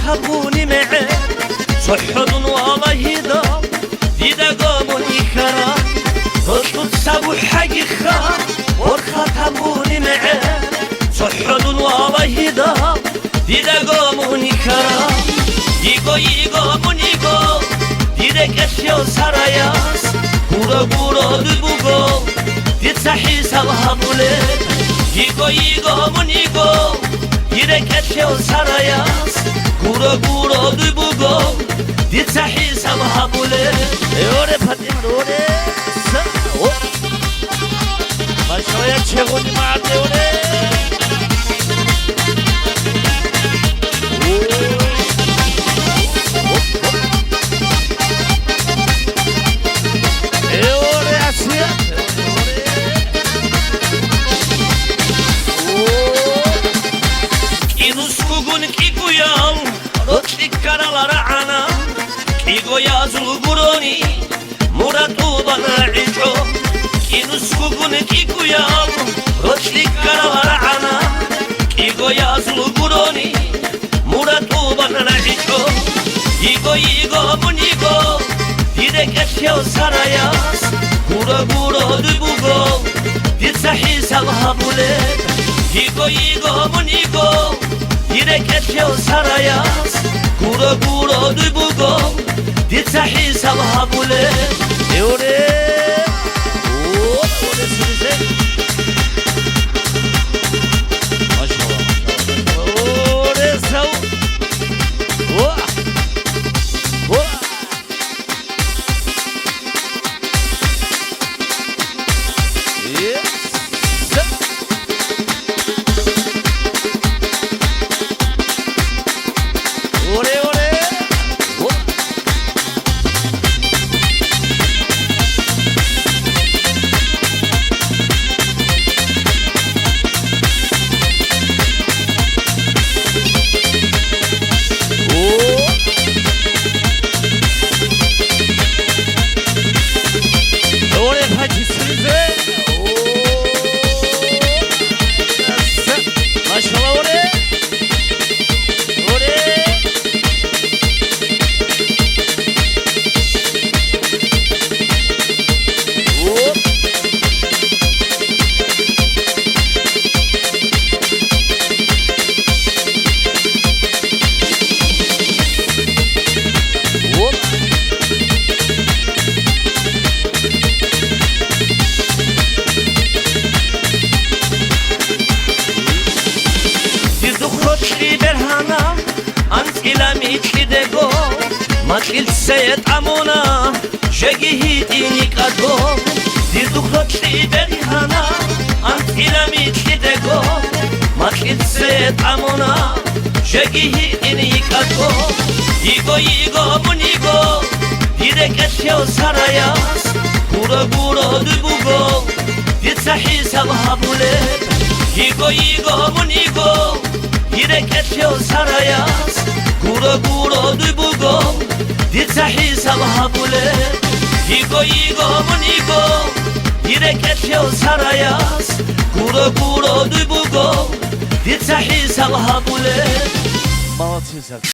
تبوني معي صحد والله دام ديدا قاموني كرا تطلب سبو حقي خا ورخا تبوني معي صحد والله دام ديدا قاموني كرا يقو منيقو ديدا كشيو سراياس كورا كورا دبوغو ديد صحي سبها بولي يقو منيقو ديدا كشيو سراياس كورا كورا دبوغو ديد صحي سبها بولي اوري فاتم روري ساو ما شوية تشغوني معدي وري Igoya zulguroni muratu bana ijo kinus kugun kikuya rotlik karalara ana Igoya zulguroni muratu bana ijo Igo munigo dide keşyo sarayas Gura gura dubugo did sahi sabha bule Igo munigo dide keşyo sarayas Gura gura dubugo دي صحي سبها بولي يوري وري سيزي ما شاء الله وري سو Mitliego Matlil seyet amona Şegi inikado Bir dukrotli berihana Antila mitliego Matlil seyet amona Şegi inikado Igo munigo Dide keşyo sarayas Gura gura dubugo Did sahi sabha bule Igo munigo Dide keşyo sarayas Gura gura dubugo Did sahi sabha bule Igo munigo Dide keşyo sarayas Gura gura dubugo Did sahi sabha bule